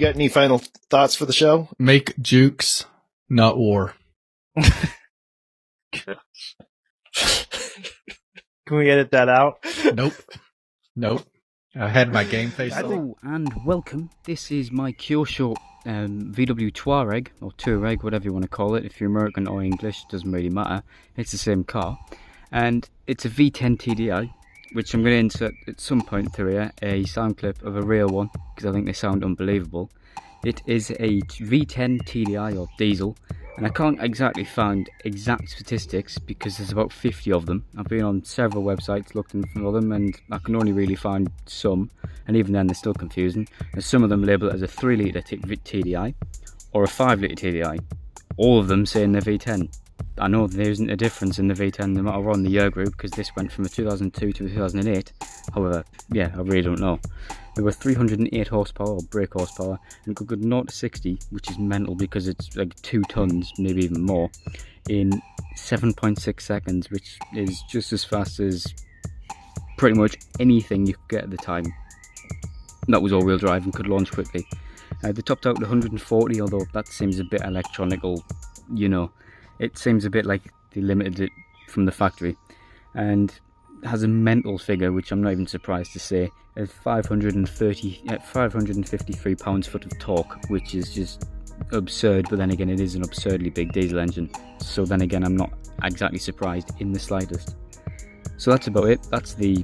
got any final thoughts for the show? Make jukes, not war. Can we edit that out? Nope. I had my game face on. Hello and welcome. This is my Kyosho VW Touareg, or Toureg, whatever you want to call it. If you're American or English, doesn't really matter. It's the same car. And it's a V10 Tdi, which I'm going to insert at some point through here a sound clip of a real one, because I think they sound unbelievable. It is a V10 Tdi, or diesel, and I can't exactly find exact statistics because there's about 50 of them. I've been on several websites looking for them, and I can only really find some, and even then they're still confusing. And some of them label it as a 3 litre TDI or a 5 litre TDI. All of them saying they're V10. I know there isn't a difference in the V10 no matter on the year group, because this went from a 2002 to a 2008. However, yeah, I really don't know. There were 308 horsepower or brake horsepower, and could go 0 to 60, which is mental because it's like 2 tons, maybe even more, in 7.6 seconds, which is just as fast as pretty much anything you could get at the time. That was all-wheel drive and could launch quickly. They topped out at 140, although that seems a bit electronical, you know. It seems a bit like they limited it from the factory, and has a mental figure, which I'm not even surprised to say, of 553 pounds-foot of torque, which is just absurd. But then again, it is an absurdly big diesel engine, so then again, I'm not exactly surprised in the slightest. So that's about it. That's the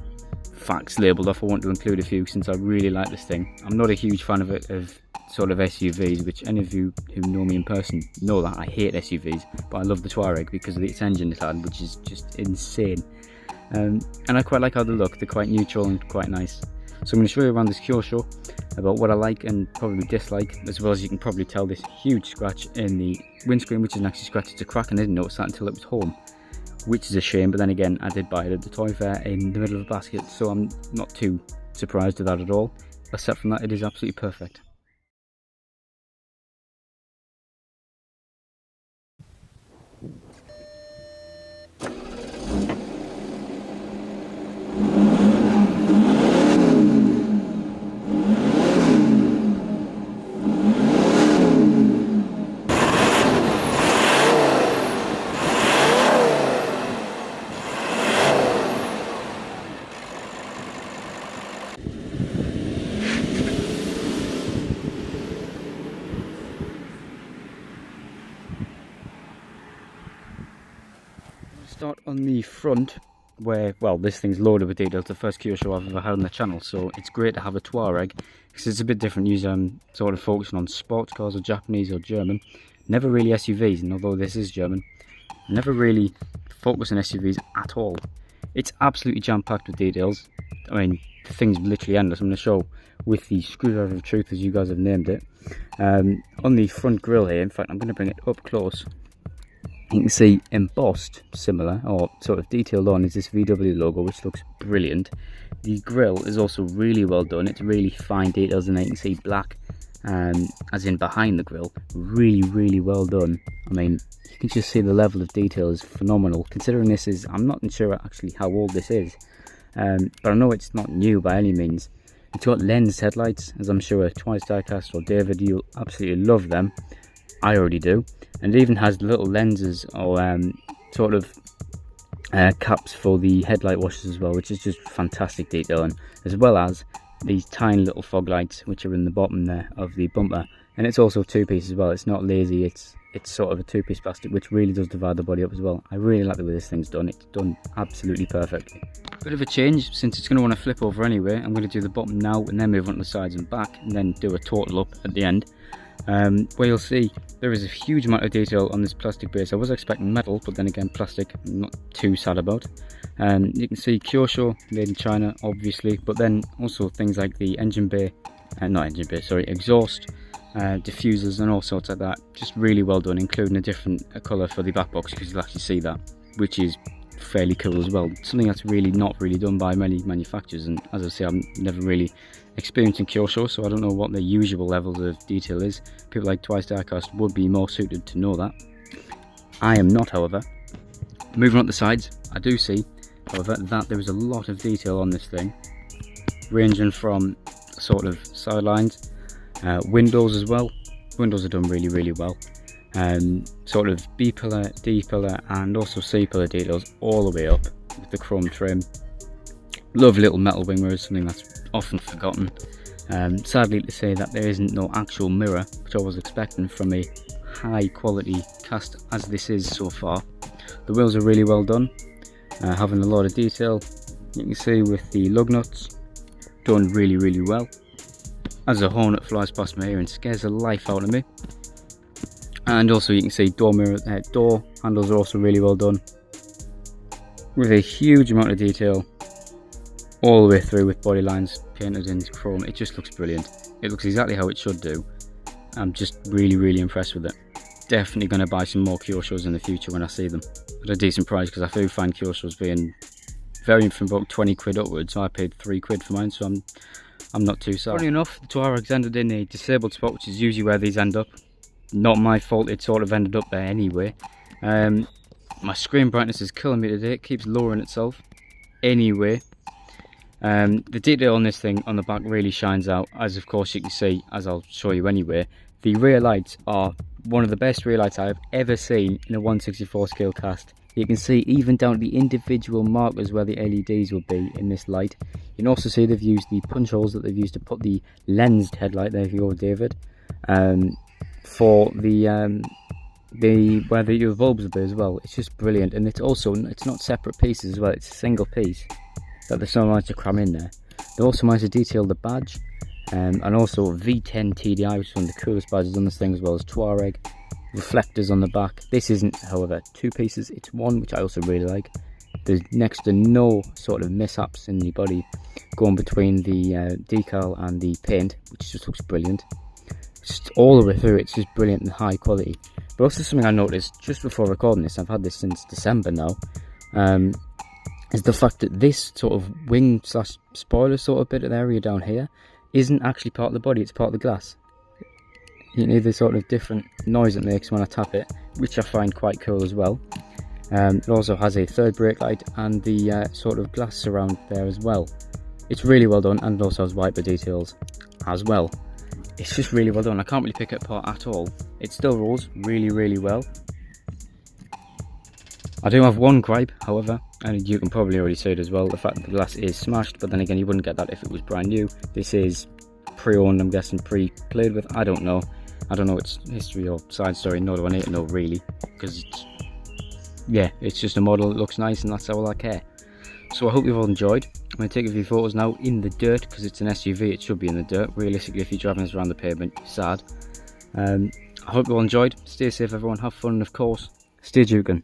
facts labelled off. I want to include a few since I really like this thing. I'm not a huge fan of it, of sort of SUVs, which any of you who know me in person know that I hate SUVs, but I love the Touareg because of its engine it had, which is just insane. And I quite like how they look. They're quite neutral and quite nice. So I'm going to show you around this Kyosho about what I like and probably dislike, as well as you can probably tell this huge scratch in the windscreen, which isn't actually scratched, it's a crack, and I didn't notice that until it was home, which is a shame. But then again, I did buy it at the toy fair in the middle of a basket, so I'm not too surprised with that at all. Except from that, it is absolutely perfect. Start on the front, where, well, this thing's loaded with details. The first Kyosho I've ever had on the channel, so it's great to have a Touareg, because it's a bit different. Usually I'm sort of focusing on sports cars or Japanese or German, never really SUVs. And although this is German, I never really focus on SUVs at all. It's absolutely jam-packed with details. I mean, the thing's literally endless. I'm going to show with the screwdriver of truth, as you guys have named it. On the front grille here, in fact, I'm going to bring it up close. You can see embossed, similar, or sort of detailed on, is this VW logo, which looks brilliant. The grille is also really well done. It's really fine details, and you can see black, as in behind the grille. Really well done. I mean, you can just see the level of detail is phenomenal. Considering this is, I'm not sure actually how old this is, but I know it's not new by any means. It's got lens headlights, as I'm sure Twice Diecast or David, you'll absolutely love them. I already do. And it even has little lenses or sort of caps for the headlight washers as well, which is just fantastic detailing, as well as these tiny little fog lights which are in the bottom there of the bumper. And it's also 2-piece as well. It's not lazy, it's sort of a 2-piece plastic, which really does divide the body up as well. I really like the way this thing's done. It's done absolutely perfectly. Bit of a change, since it's going to want to flip over anyway. I'm going to do the bottom now and then move on to the sides and back, and then do a total up at the end. Where you'll see there is a huge amount of detail on this plastic base. I was expecting metal, but then again, plastic, I'm not too sad about. You can see Kyosho, made in China, obviously, but then also things like the engine bay, exhaust, diffusers, and all sorts like that. Just really well done, including a different colour for the back box, because you'll actually see that, which is fairly cool as well. Something that's really not really done by many manufacturers, and as I say, I'm never really experienced in Kyosho, so I don't know what the usual levels of detail is. People like Twice Diecast would be more suited to know that. I am not, however. Moving on the sides, I do see, however, that there is a lot of detail on this thing, ranging from sort of sidelines Windows as well. Windows are done really well. Sort of B pillar, D pillar, and also C pillar details all the way up with the chrome trim. Love little metal wing mirrors, something that's often forgotten. Sadly to say that there isn't no actual mirror, which I was expecting from a high quality cast as this is so far. The wheels are really well done, having a lot of detail. You can see with the lug nuts done really well. As a hornet flies past my ear and scares the life out of me. And also you can see door handles are also really well done, with a huge amount of detail all the way through, with body lines painted in chrome. It just looks brilliant. It looks exactly how it should do. I'm just really impressed with it. Definitely going to buy some more Kyoshos in the future when I see them at a decent price, because I do find Kyoshos being varying from about 20 quid upwards. So I paid 3 quid for mine, so I'm not too sad. Funny enough, the Touareg's ended in a disabled spot, which is usually where these end up. Not my fault, it sort of ended up there anyway. My screen brightness is killing me today. It keeps lowering itself anyway. The detail on this thing on the back really shines out, as of course you can see, as I'll show you anyway. The rear lights are one of the best rear lights I've ever seen in a 1/64 scale cast. You can see even down to the individual markers where the LEDs will be in this light. You can also see they've used the punch holes that they've used to put the lensed headlight, there if you go David, for the where the bulbs will be as well. It's just brilliant, and it's not separate pieces as well, it's a single piece that they're so managed to cram in there. They also managed to detail the badge, and also V10 Tdi, which is one of the coolest badges on this thing, as well as Touareg. Reflectors on the back. This isn't, however, 2 pieces, it's 1, which I also really like. There's next to no sort of mishaps in the body going between the decal and the paint, which just looks brilliant. Just all the way through, it's just brilliant and high quality. But also something I noticed just before recording this, I've had this since December now, is the fact that this sort of wing slash spoiler sort of bit of area down here isn't actually part of the body, it's part of the glass. You can hear the sort of different noise it makes when I tap it, which I find quite cool as well. It also has a third brake light and the sort of glass surround there as well. It's really well done, and it also has wiper details as well. It's just really well done. I can't really pick it apart at all. It still rolls really well. I do have one gripe, however, and you can probably already see it as well, the fact that the glass is smashed, but then again you wouldn't get that if it was brand new. This is pre-owned, I'm guessing, pre-played with, I don't know. I don't know its history or side story, nor do I need to know really, because it's just a model, it looks nice and that's all I care. So I hope you've all enjoyed. I'm going to take a few photos now in the dirt, because it's an SUV, it should be in the dirt. Realistically, if you're driving this around the pavement, you're sad. I hope you all enjoyed. Stay safe everyone, have fun, and of course, stay juke'ing.